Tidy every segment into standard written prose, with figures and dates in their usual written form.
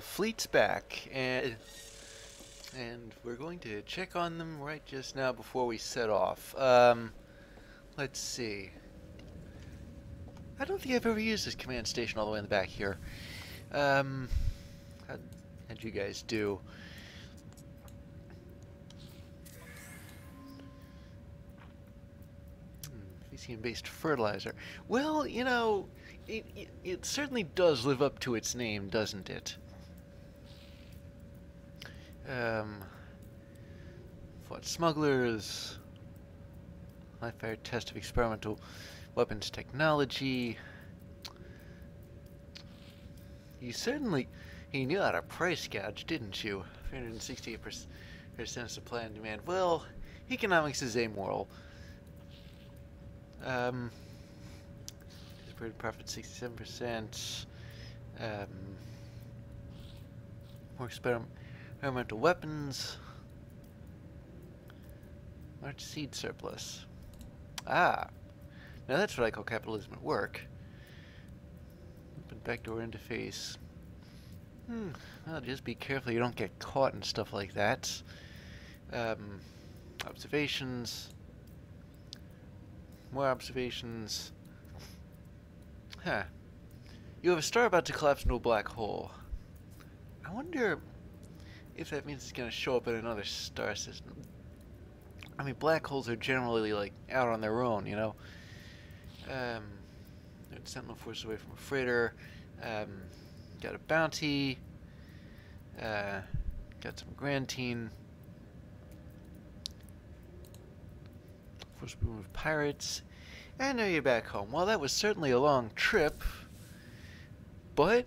the fleet's back, and we're going to check on them right just now before we set off. Let's see. I don't think I've ever used this command station all the way in the back here. How'd you guys do? VCM-based fertilizer. Well, you know, it certainly does live up to its name, doesn't it? Fought smugglers. Live-fire test of experimental weapons technology. You knew how to price gouge, didn't you? 368% supply and demand. Well, economics is amoral. Anticipated profit 67%. More experimental weapons. Large seed surplus. Ah, now that's what I call capitalism at work. Open backdoor interface. Well, just be careful you don't get caught and stuff like that. Observations. More observations. Huh. You have a star about to collapse into a black hole. I wonder if that means it's going to show up in another star system. I mean, black holes are generally, like, out on their own, you know? Sentinel forces away from a freighter. Got a bounty. Got some grantine. Force remove pirates. And now you're back home. Well, that was certainly a long trip, but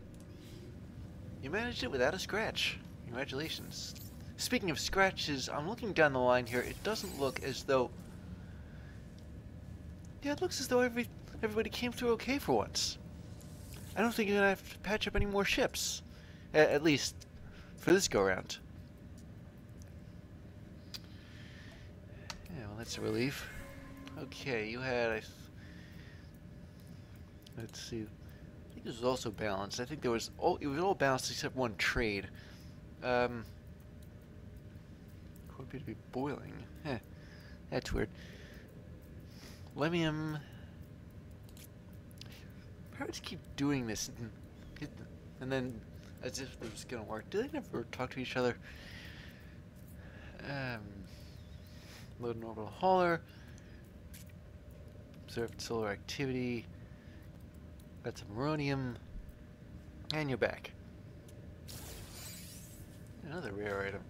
you managed it without a scratch. Congratulations. Speaking of scratches, I'm looking down the line here. It doesn't look as though... Yeah, it looks as though everybody came through okay for once. I don't think you're going to have to patch up any more ships. At least for this go-round. Yeah, well, that's a relief. Okay, you had... let's see. I think this was also balanced. I think there was... it was all balanced except one trade. Would appear to be boiling. Heh. That's weird. Lemium. Pirates keep doing this, and then as if it was gonna work. Do they never talk to each other? Load an orbital hauler. Observed solar activity. Got some uranium, and you're back. Another rare item.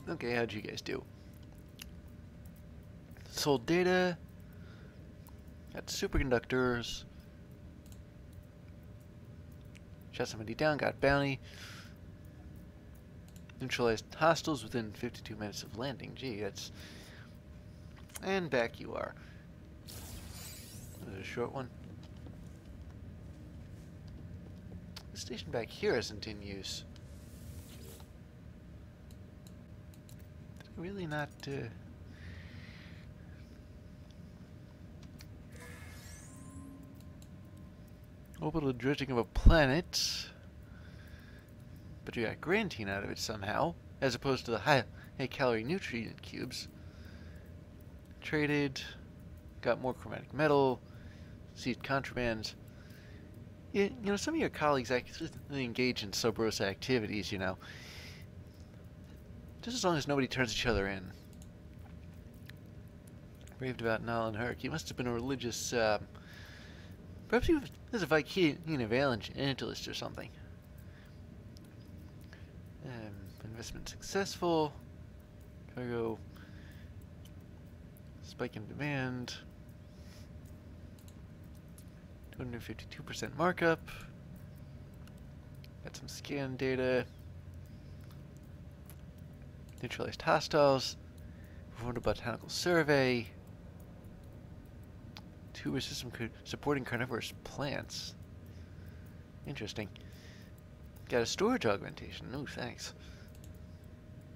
Okay, how'd you guys do? Sold data. Got superconductors. Shot somebody down, got bounty. Neutralized hostiles within 52 minutes of landing. Gee, that's... And back you are. That was a short one. The station back here isn't in use. Really not orbital dredging of a planet, but you got grantine out of it somehow, as opposed to the high calorie nutrient cubes. Traded, got more chromatic metal, seized contraband. You know, some of your colleagues actually engage in sub rosa activities, you know. Just as long as nobody turns each other in. Raved about Nile and Herc. He must have been a religious, perhaps he was a Viking evangelist or something. Investment successful. Cargo. Spike in demand. 252% markup. Got some scan data. Neutralized hostiles. Performed a botanical survey. Tuber system supporting carnivorous plants. Interesting. Got a storage augmentation. Ooh, thanks.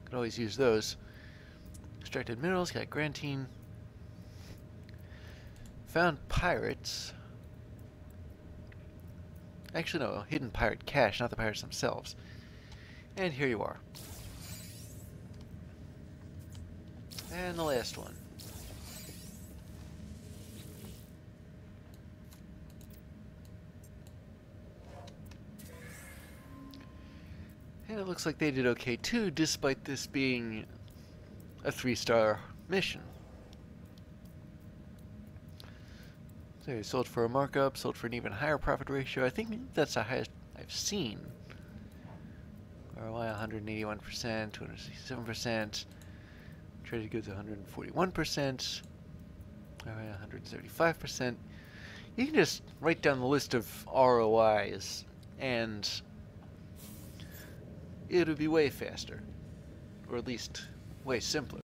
Could always use those. Extracted minerals. Got grantine. Found pirates. Actually, no, hidden pirate cache, not the pirates themselves. And here you are. And the last one. And it looks like they did okay too, despite this being a 3-star mission. So they sold for a markup, sold for an even higher profit ratio. I think that's the highest I've seen. ROI 181%, 267%. Traded goods 141%. ROI 135%. You can just write down the list of ROIs and it would be way faster. Or at least way simpler.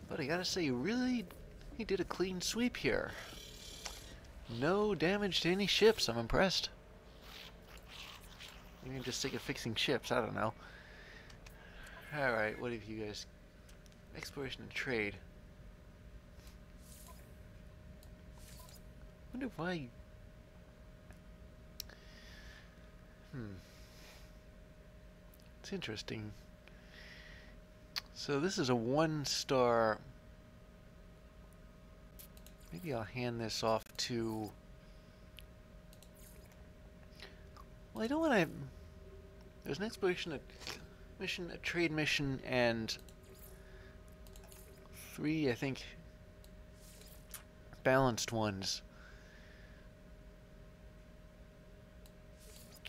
But I gotta say, you did a clean sweep here. No damage to any ships. I'm impressed. You can just think of fixing ships. I don't know. Alright, what have you guys... Exploration and trade. Wonder why... It's interesting. So this is a 1-star... Maybe I'll hand this off to... Well, I don't want to... There's an exploration mission, a trade mission, and 3, I think, balanced ones.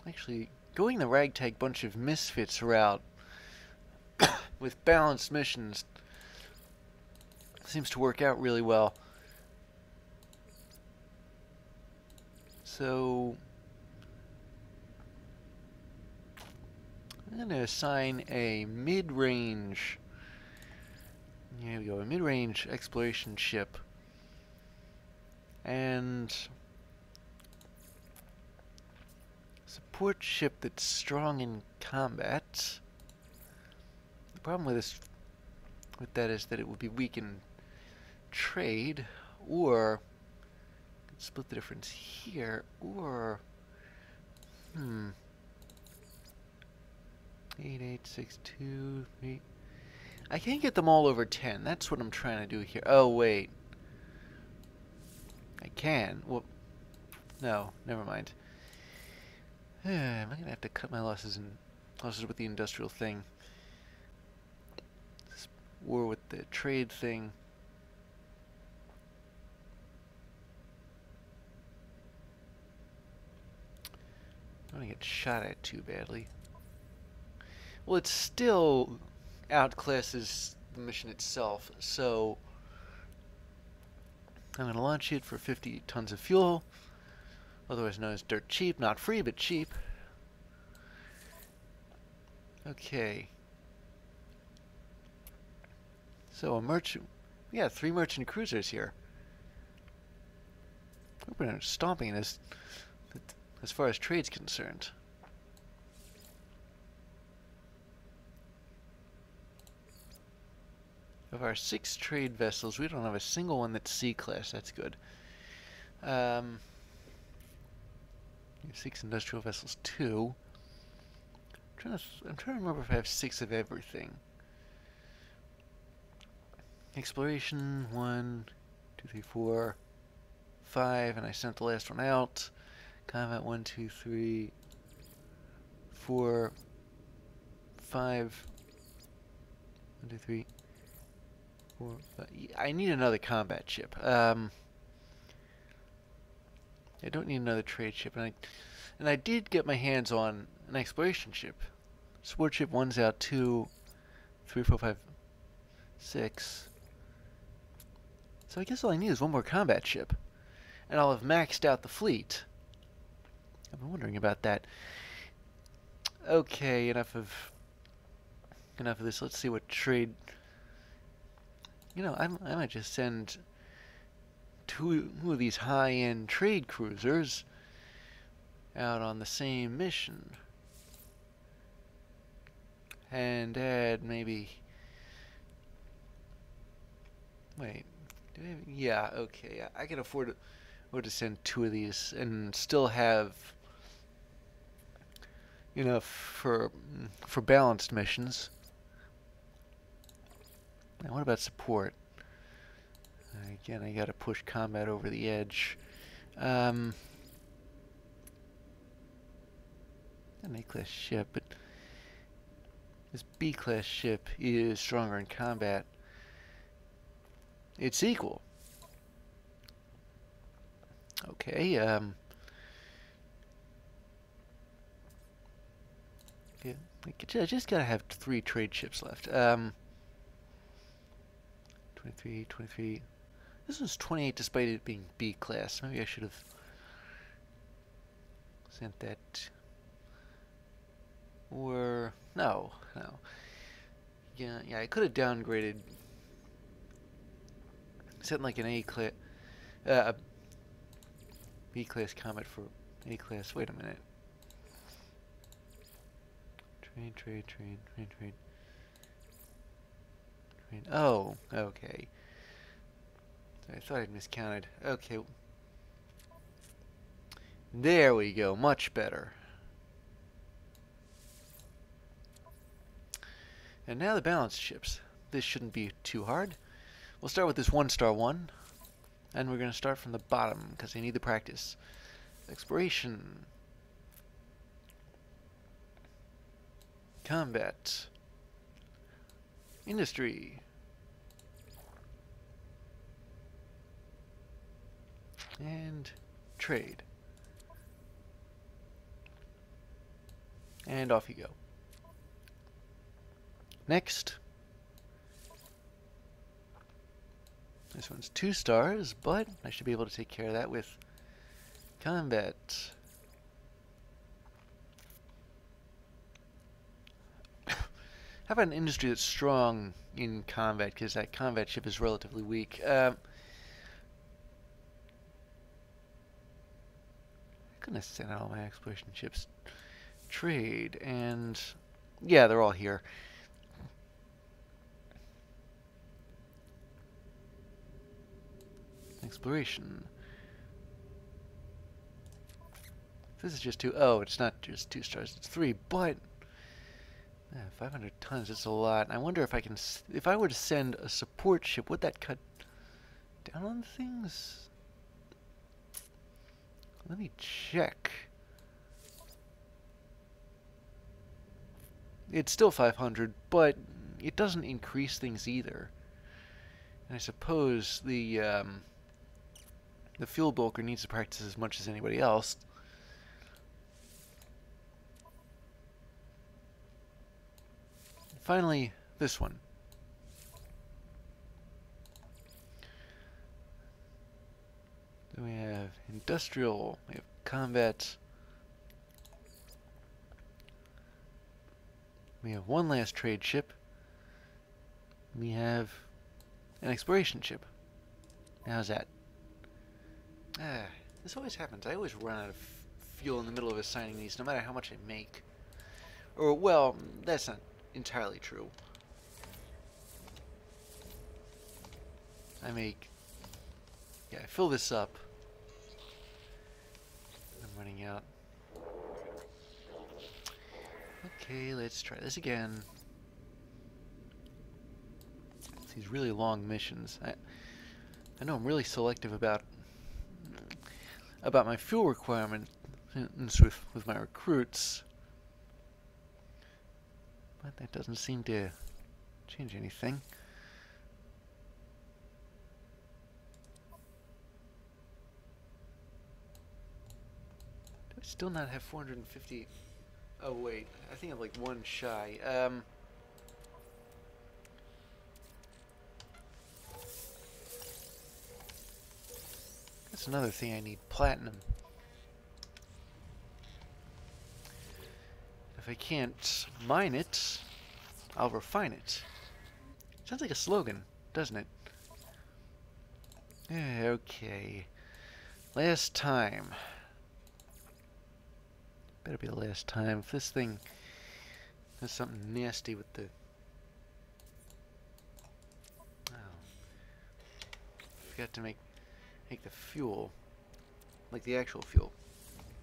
Actually, going the ragtag bunch of misfits route with balanced missions seems to work out really well. So I'm going to assign a mid-range, here we go, a mid-range exploration ship and support ship that's strong in combat. The problem with that is that it would be weak in trade, or split the difference here, or 8, 8, 6, 2, 3. I can't get them all over 10. That's what I'm trying to do here. Oh wait, I can. Well, no, never mind. Am I gonna have to cut my losses with the industrial thing? This war with the trade thing. I don't want to get shot at too badly. Well, it still outclasses the mission itself, so I'm going to launch it for 50 tons of fuel, otherwise known as dirt cheap. Not free, but cheap. Okay. So a merchant... We got 3 merchant cruisers here. We're stomping this as far as trade's concerned. Of our 6 trade vessels, we don't have a single one that's C-class. That's good. 6 industrial vessels, 2. I'm trying to remember if I have 6 of everything. Exploration, 1, 2, 3, 4, 5, and I sent the last one out. Combat, 1, 2, 3, 4, 5. 1, 2, 3, 4, 5. I need another combat ship. I don't need another trade ship, and I did get my hands on an exploration ship. Support ship 1's out, 2, 3, 4, 5, 6. So I guess all I need is 1 more combat ship, and I'll have maxed out the fleet. I've been wondering about that. Okay, enough of this. Let's see what trade. You know, I might just send 2 of these high-end trade cruisers out on the same mission, and add maybe. Wait, Yeah, okay. I can afford to send 2 of these and still have enough for balanced missions. Now, what about support? Again, I gotta push combat over the edge. An A-class ship, but this B-class ship is stronger in combat. It's equal. Okay, yeah, I just gotta have 3 trade ships left. 23, 23. This was 28 despite it being B-class. Maybe I should have sent that. Or no. Yeah, I could have downgraded. Sent like an A-class, B-class combat for A-class. Wait a minute. Trade. Oh, okay. I thought I'd miscounted. Okay. There we go. Much better. And now the balanced ships. This shouldn't be too hard. We'll start with this 1-star one. And we're going to start from the bottom because I need the practice. Exploration. Combat. Industry. And trade. And off you go. Next. This one's 2 stars, but I should be able to take care of that with combat. How about an industry that's strong in combat, because that combat ship is relatively weak. I'm gonna send out all my exploration ships. Trade, and yeah, they're all here. Exploration. This is just 2. Oh, it's not just 2 stars, it's 3, but 500 tons, it's a lot. I wonder if I can, if I were to send a support ship, would that cut down on things? Let me check. It's still 500, but it doesn't increase things either. And I suppose the fuel bulker needs to practice as much as anybody else. Finally, this one. Then we have industrial, we have combat. We have one last trade ship. We have an exploration ship. How's that? This always happens. I always run out of fuel in the middle of assigning these, no matter how much I make. Or, well, that's not entirely true. I fill this up. I'm running out. Okay, let's try this again. It's these really long missions. I know I'm really selective about my fuel requirements with my recruits, but that doesn't seem to change anything. Do I still not have 450? Oh wait, I think I'm like 1 shy. That's another thing I need, platinum. If I can't mine it, I'll refine it. Sounds like a slogan, doesn't it? Okay. Last time. Better be the last time. If this thing has something nasty with the... Oh. forgot to make the fuel, like the actual fuel.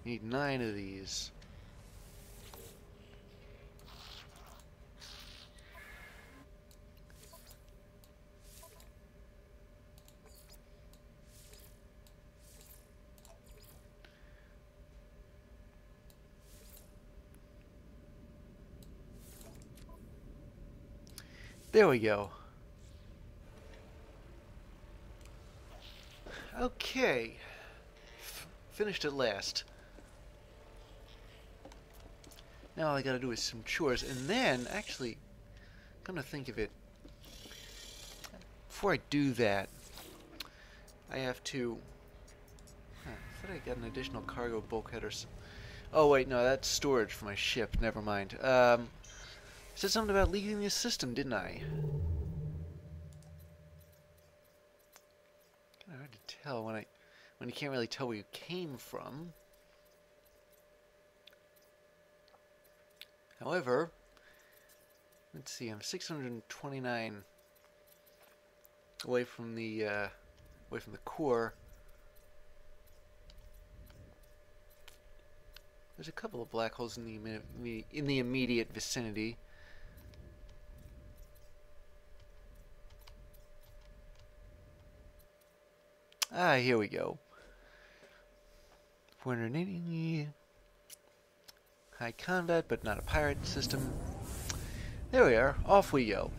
You need 9 of these. There we go. Okay. Finished at last. Now all I gotta do is some chores, and then, actually, come to think of it, before I do that, I have to... I thought I got an additional cargo bulkhead or some... Oh wait, no, that's storage for my ship, never mind. I said something about leaving the system, didn't I? Kinda hard to tell when you can't really tell where you came from. However, let's see, I'm 629 away from the core. There's a couple of black holes in the immediate vicinity. Ah, here we go. 480. High combat, but not a pirate system. There we are. Off we go.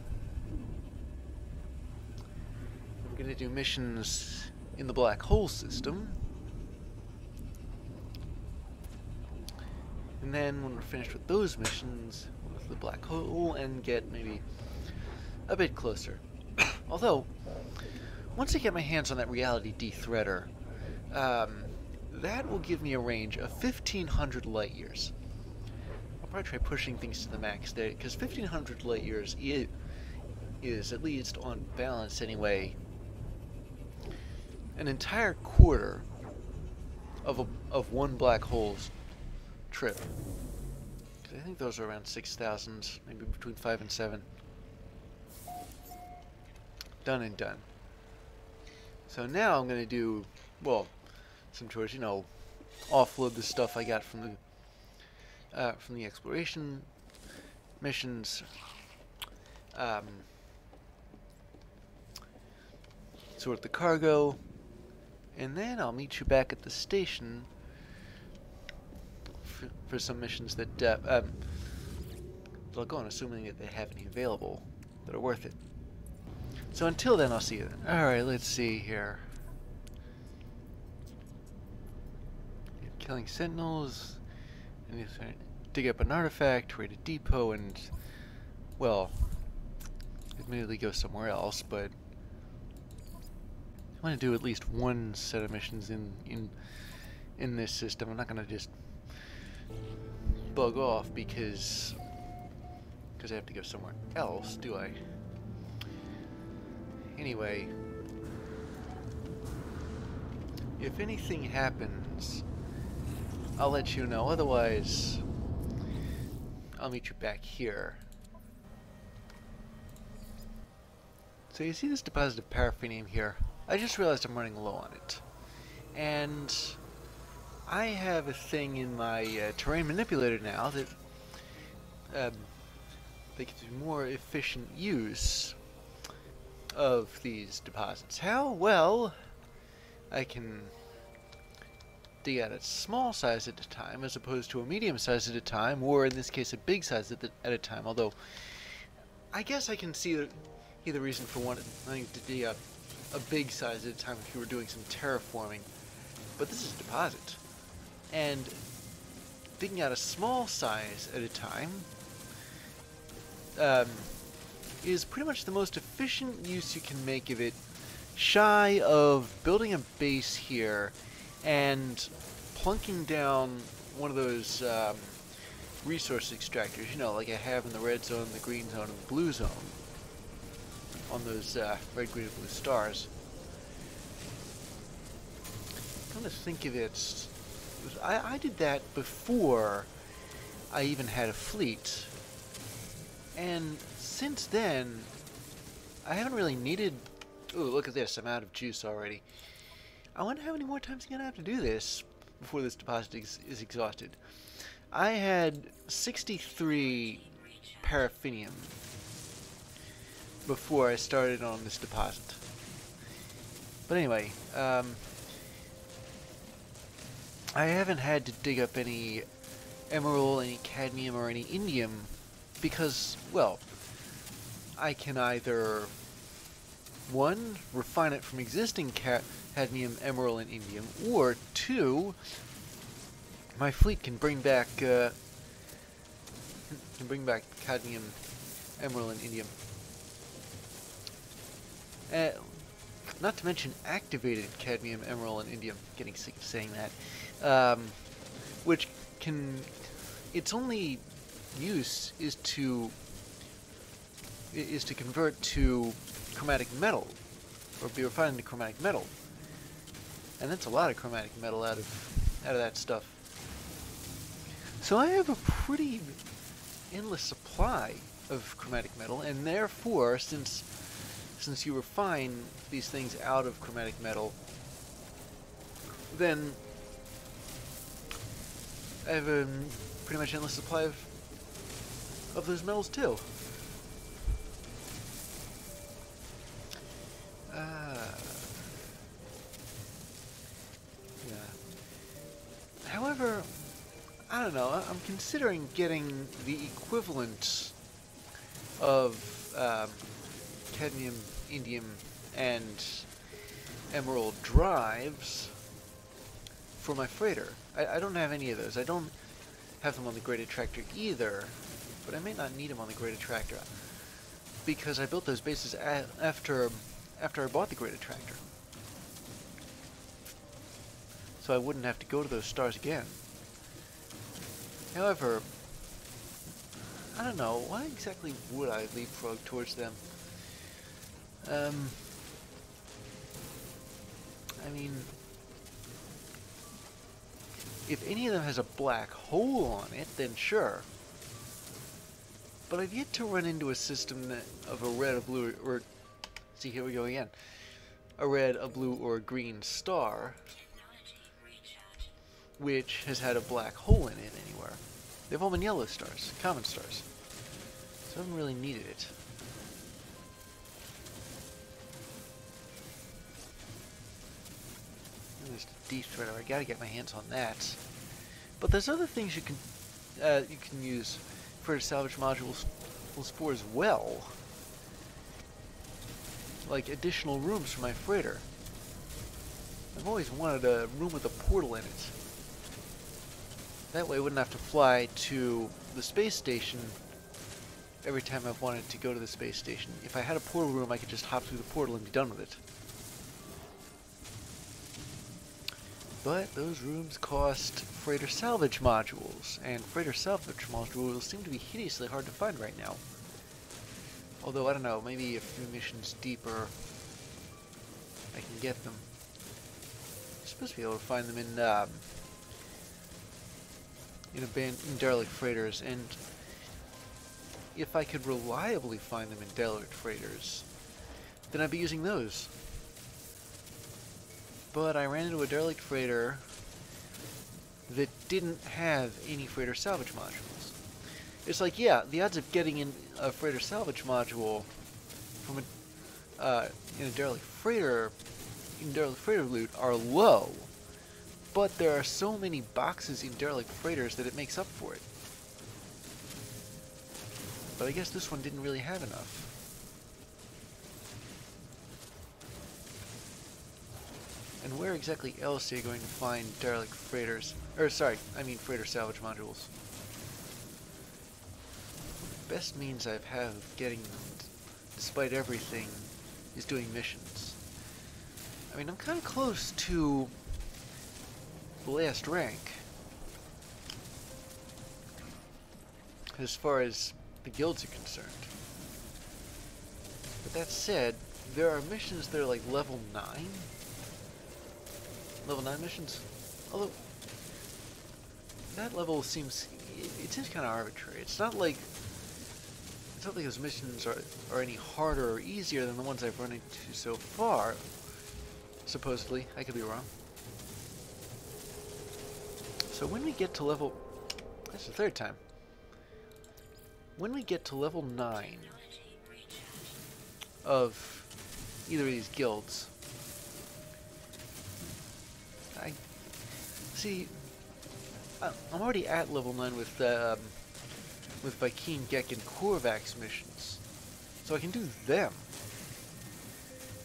We're going to do missions in the black hole system. And then when we're finished with those missions, we'll go to the black hole and get maybe a bit closer. Although, once I get my hands on that reality de-threader, that will give me a range of 1,500 light years. I'll probably try pushing things to the max there, because 1,500 light years is, at least on balance anyway, an entire quarter of one black hole's trip. 'Cause I think those are around 6,000, maybe between 5 and 7. Done and done. So now I'm going to do, well, some chores, you know, offload the stuff I got from the exploration missions, sort the cargo, and then I'll meet you back at the station for some missions that I'll go on assuming that they have any available that are worth it. So until then, I'll see you then. Alright, let's see here. Killing Sentinels, and dig up an artifact, raid a depot, and, well, admittedly go somewhere else, but I want to do at least one set of missions in this system. I'm not going to just bug off because I have to go somewhere else, do I? Anyway, if anything happens, I'll let you know. Otherwise, I'll meet you back here. So you see this deposit of paraffinium here? I just realized I'm running low on it. And I have a thing in my terrain manipulator now that gives me more efficient use of these deposits. How? Well, I can dig out a small size at a time as opposed to a medium size at a time, or in this case a big size at a time, although I guess I can see the reason for wanting to dig out a big size at a time if you were doing some terraforming, but this is a deposit, and digging out a small size at a time is pretty much the most efficient use you can make of it, shy of building a base here and plunking down one of those resource extractors, you know, like I have in the red zone, the green zone, and the blue zone on those red, green, and blue stars. Come to think of it, I did that before I even had a fleet, and since then I haven't really needed Ooh, look at this. I'm out of juice already. I wonder how many more times I'm going to have to do this before this deposit is exhausted. I had 63 paraffinium before I started on this deposit. But anyway, I haven't had to dig up any emerald, any cadmium, or any indium because, well, I can either, one, refine it from existing cadmium, emerald, and indium, or two, my fleet can bring back cadmium, emerald, and indium. Not to mention activated cadmium, emerald, and indium. Getting sick of saying that. Which can, its only use is to convert to chromatic metal, or be refined into chromatic metal. And that's a lot of chromatic metal out of that stuff. So I have a pretty endless supply of chromatic metal, and therefore, since you refine these things out of chromatic metal, then I have a pretty much endless supply of those metals too. Yeah. However, I don't know. I'm considering getting the equivalent of cadmium, indium, and emerald drives for my freighter. I don't have any of those. I don't have them on the graded tractor either, but I may not need them on the graded tractor because I built those bases after I bought the graded tractor. So I wouldn't have to go to those stars again. However, I don't know, why exactly would I leapfrog towards them? I mean, if any of them has a black hole on it, then sure. But I've yet to run into a system of a red, a blue, or... See, here we go again. A red, a blue, or a green star, which has had a black hole in it anywhere. They've all been yellow stars, common stars. So I haven't really needed it. There's the deep threader. I gotta get my hands on that. But there's other things you can use for salvage modules for as well, like additional rooms for my freighter. I've always wanted a room with a portal in it. That way I wouldn't have to fly to the space station every time I've wanted to go to the space station. If I had a portal room, I could just hop through the portal and be done with it. But those rooms cost freighter salvage modules, and freighter salvage modules seem to be hideously hard to find right now. Although, I don't know, maybe a few missions deeper I can get them. I'm supposed to be able to find them in derelict freighters, and if I could reliably find them in derelict freighters, then I'd be using those. But I ran into a derelict freighter that didn't have any freighter salvage modules. It's like, yeah, the odds of getting in a freighter salvage module from in derelict freighter loot are low, but there are so many boxes in derelict freighters that it makes up for it. But I guess this one didn't really have enough. And where exactly else are you going to find derelict freighters? Or sorry, I mean freighter salvage modules. The best means I've had of getting them, despite everything, is doing missions. I mean, I'm kind of close to the last rank, as far as the guilds are concerned. But that said, there are missions that are like level 9. Level 9 missions? Although, that level seems, it seems kind of arbitrary. It's not like It's not like those missions are any harder or easier than the ones I've run into so far. Supposedly. I could be wrong. So when we get to level... That's the third time. When we get to level 9 of either of these guilds... I'm already at level 9 with Viking, Gek, and Korvax missions. So I can do them.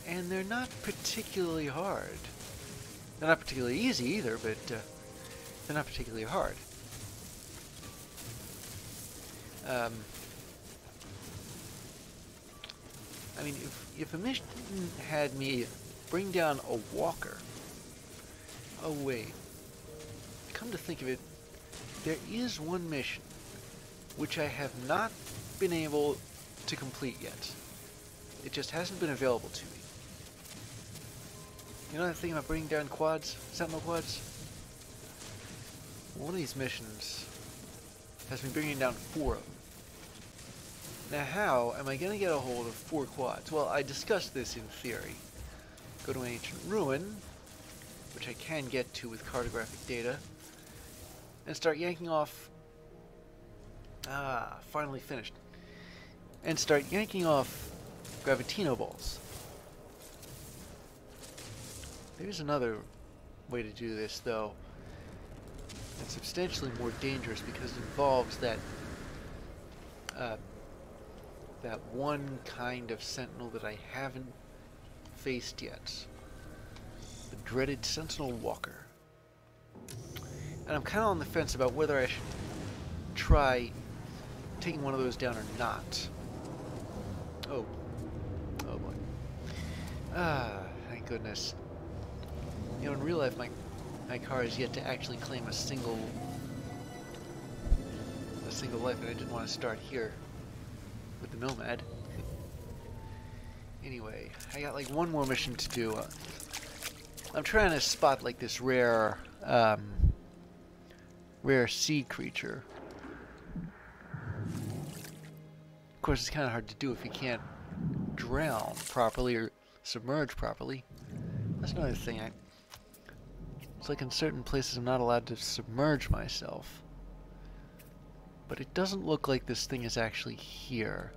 And they're not particularly hard. They're not particularly easy either, but they're not particularly hard. I mean, if a mission had me bring down a walker... Oh wait. Come to think of it, there is one mission which I have not been able to complete yet. It just hasn't been available to me. You know that thing about bringing down quads? Sentinel quads? One of these missions has me bringing down 4 of them. Now how am I going to get a hold of 4 quads? Well, I discussed this in theory. Go to an ancient ruin, which I can get to with cartographic data, and start yanking off... finally finished. And start yanking off Gravitino balls. There's another way to do this, though. It's substantially more dangerous because it involves that one kind of sentinel that I haven't faced yet. The dreaded Sentinel Walker. And I'm kind of on the fence about whether I should try taking one of those down or not. Oh. Oh boy. Thank goodness. You know, in real life, my car has yet to actually claim a single life, and I didn't want to start here with the Nomad. Anyway, I got like one more mission to do. I'm trying to spot like this rare sea creature. Of course, it's kind of hard to do if you can't drown properly or submerge properly. That's another thing. It's like in certain places I'm not allowed to submerge myself. But it doesn't look like this thing is actually here.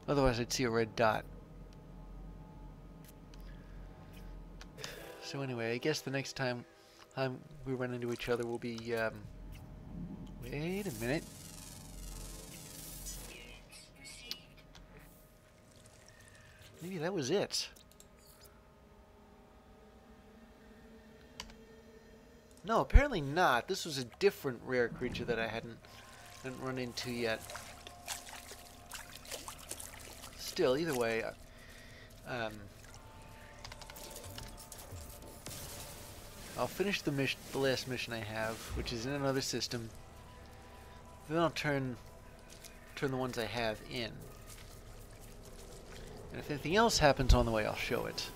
Otherwise I'd see a red dot. So anyway, I guess the next time we run into each other will be, wait a minute. Maybe that was it. No, apparently not. This was a different rare creature that I hadn't run into yet. Still, either way, I'll finish the last mission I have, which is in another system. Then I'll turn the ones I have in. And if anything else happens on the way, I'll show it.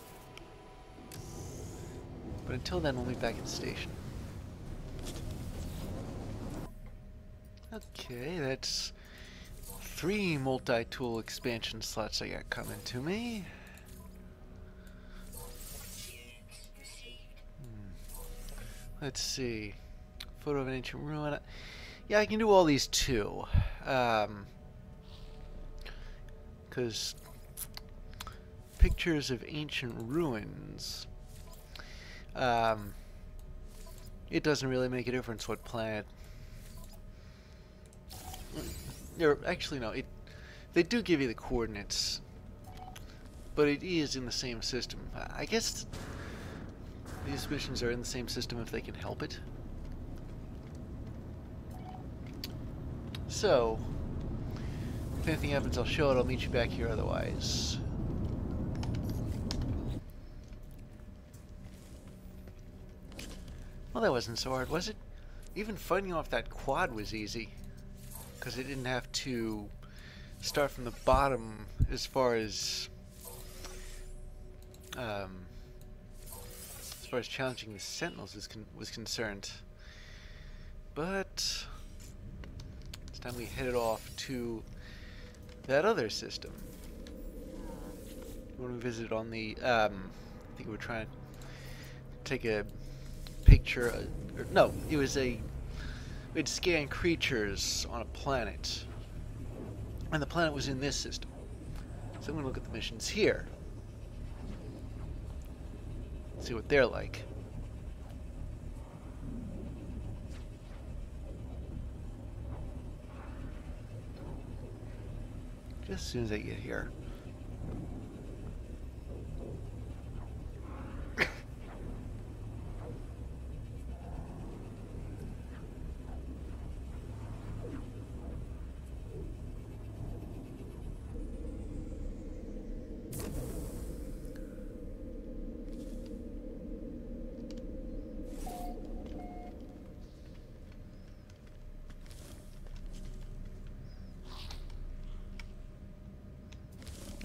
But until then, we'll meet back at the station. Okay, that's 3 multi-tool expansion slots I got coming to me. Let's see. Photo of an ancient ruin. Yeah, I can do all these too. Because pictures of ancient ruins. It doesn't really make a difference what planet. Actually, no. They do give you the coordinates, but it is in the same system. I guess these missions are in the same system if they can help it. So, if anything happens, I'll show it. I'll meet you back here otherwise. Well, that wasn't so hard, was it? Even fighting off that quad was easy, because it didn't have to start from the bottom as far as challenging the Sentinels was concerned. But it's time we headed off to that other system. When we visited on the, I think we were trying to take a picture, or, no, it was we'd scan creatures on a planet. And the planet was in this system. So I'm going to look at the missions here. See what they're like. Just as soon as I get here.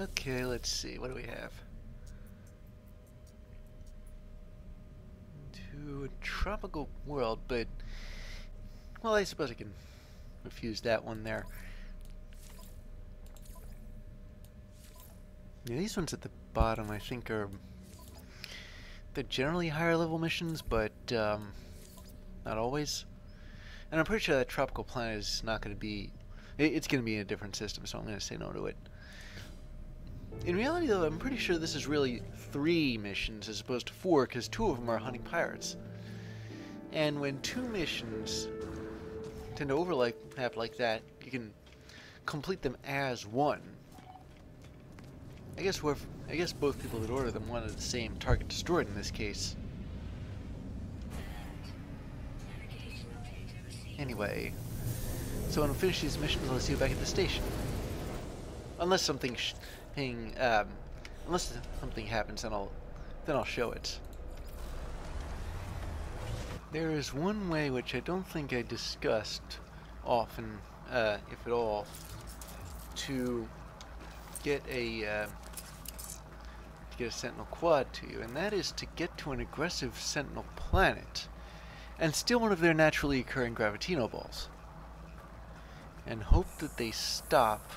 Okay, let's see. What do we have? To a tropical world, but... Well, I suppose I can refuse that one there. Yeah, these ones at the bottom, I think, are... They're generally higher level missions, but not always. And I'm pretty sure that tropical planet is not going to be... It's going to be in a different system, so I'm going to say no to it. In reality, though, I'm pretty sure this is really 3 missions as opposed to 4, because 2 of them are hunting pirates. And when 2 missions tend to overlap like that, you can complete them as one. I guess both people that order them wanted the same target destroyed in this case. Anyway, so when we finish these missions, I'll see you back at the station. Unless something unless something happens, then I'll show it. There is one way which I don't think I discussed often, if at all, to get a Sentinel quad to you, and that is to get to an aggressive Sentinel planet and steal one of their naturally occurring gravitino balls, and hope that they stop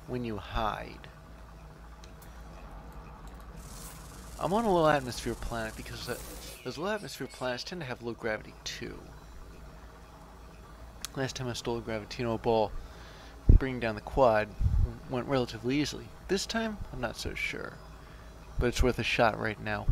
when you hide. I'm on a low atmosphere planet because those low atmosphere planets tend to have low gravity too. Last time I stole a gravitino ball, bringing down the quad went relatively easily. This time, I'm not so sure, but it's worth a shot right now.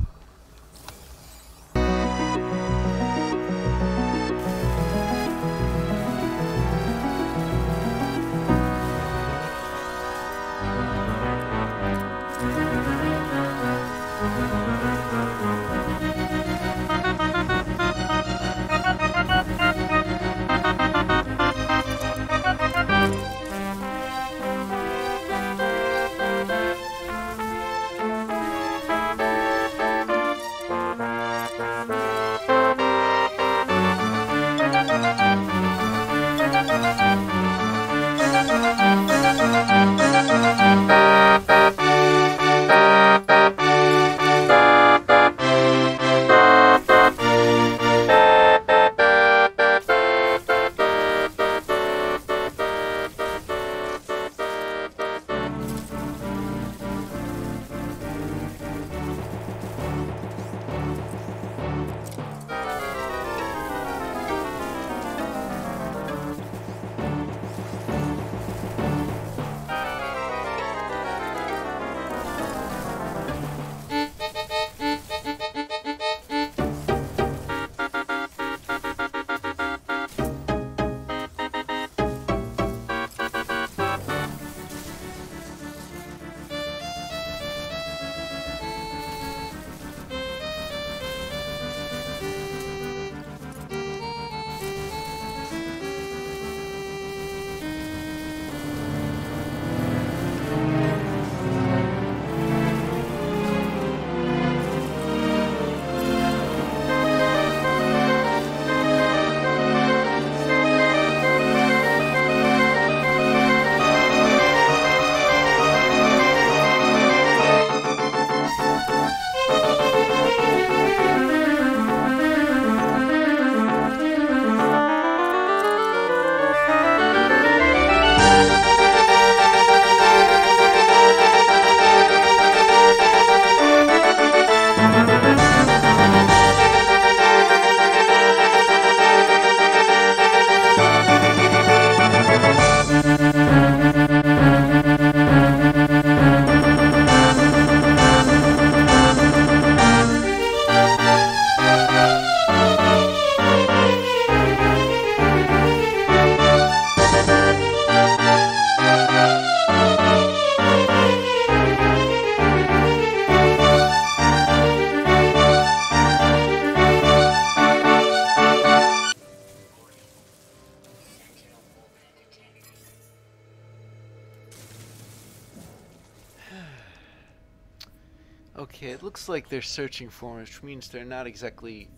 Okay, it looks like they're searching for me, which means they're not exactly...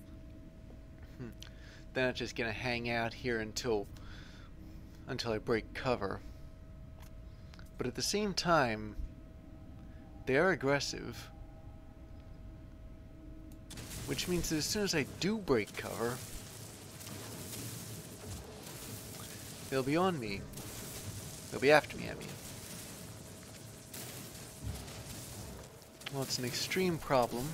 They're not just gonna hang out here until I break cover. But at the same time, they are aggressive. Which means that as soon as I do break cover, they'll be on me. They'll be after me, I mean. Well, it's an extreme problem,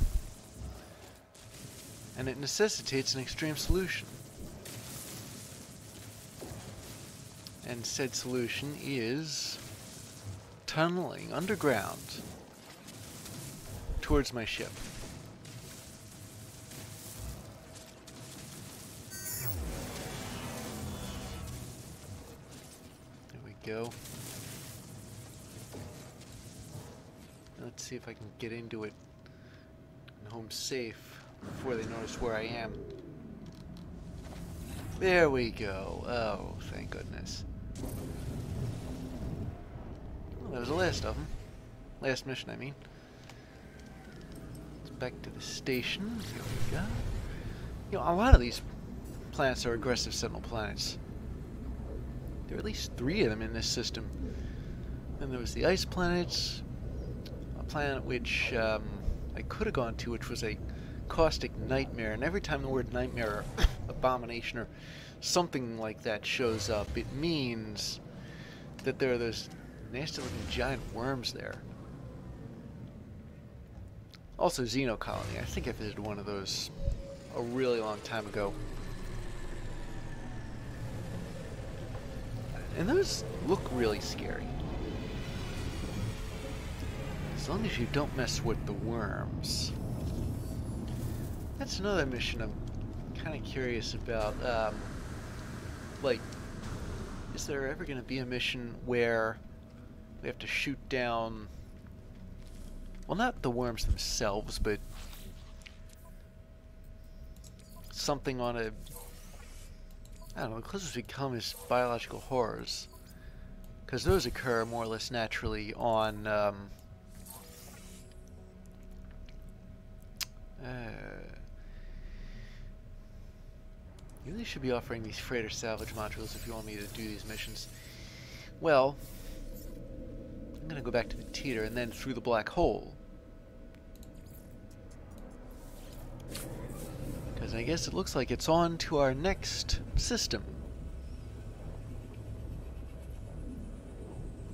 and it necessitates an extreme solution. And said solution is tunneling underground towards my ship. There we go. Let's see if I can get into it and home safe before they notice where I am. There we go. Oh, thank goodness. Well, that was the last of them. Last mission, I mean. Let's back to the station. Here we go. You know, a lot of these planets are aggressive Sentinel planets. There are at least 3 of them in this system. Then there was the ice planets, a planet which I could have gone to, which was a caustic nightmare. And every time the word nightmare, or abomination, or something like that shows up, it means that there are those nasty-looking giant worms there. Also, Xeno Colony. I think I visited one of those a really long time ago. And those look really scary. As long as you don't mess with the worms. That's another mission I'm kind of curious about. Like, is there ever going to be a mission where we have to shoot down, well, not the worms themselves, but something on a, I don't know, closest we come is biological horrors. Because those occur more or less naturally on, you really should be offering these freighter salvage modules if you want me to do these missions. Well, I'm gonna go back to the teeter and then through the black hole. Because I guess it looks like it's on to our next system.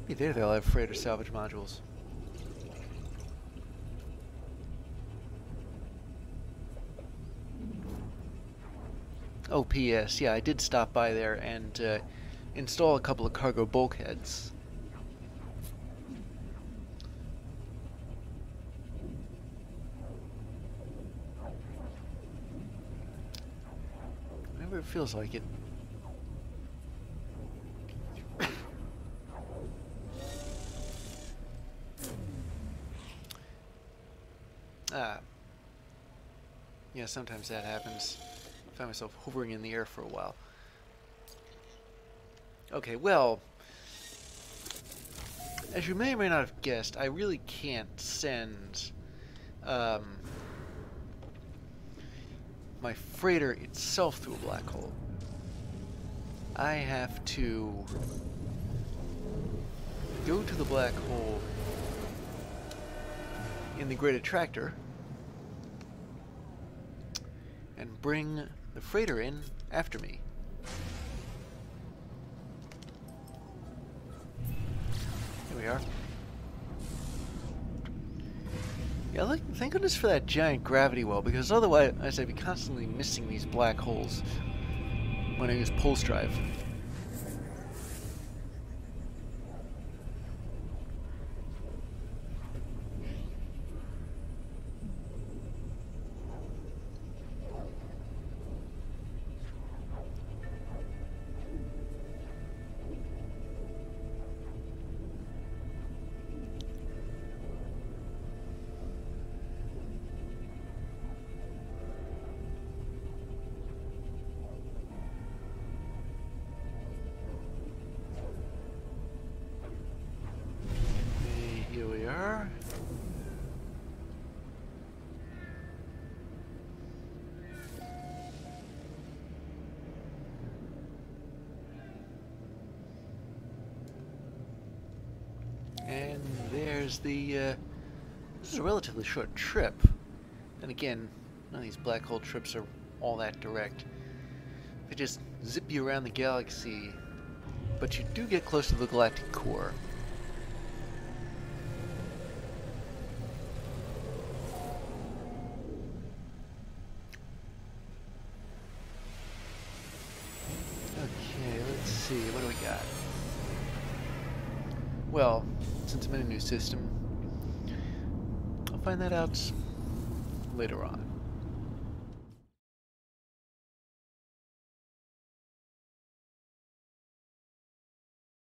Hey, there they'll have freighter salvage modules. Oh, P.S. Yeah, I did stop by there and install a couple of cargo bulkheads. Whenever it feels like it. Yeah, sometimes that happens. I find myself hovering in the air for a while. Okay, well, as you may or may not have guessed, I really can't send my freighter itself through a black hole. I have to go to the black hole in the Great Attractor and bring the freighter in after me. Here we are. Yeah, thank goodness for that giant gravity well, because otherwise I'd be constantly missing these black holes when I use pulse drive. is this is a relatively short trip. And again, none of these black hole trips are all that direct. They just zip you around the galaxy, but you do get close to the galactic core. Okay, let's see, what do we got? Well, since I'm in a new system, I'll find that out later on.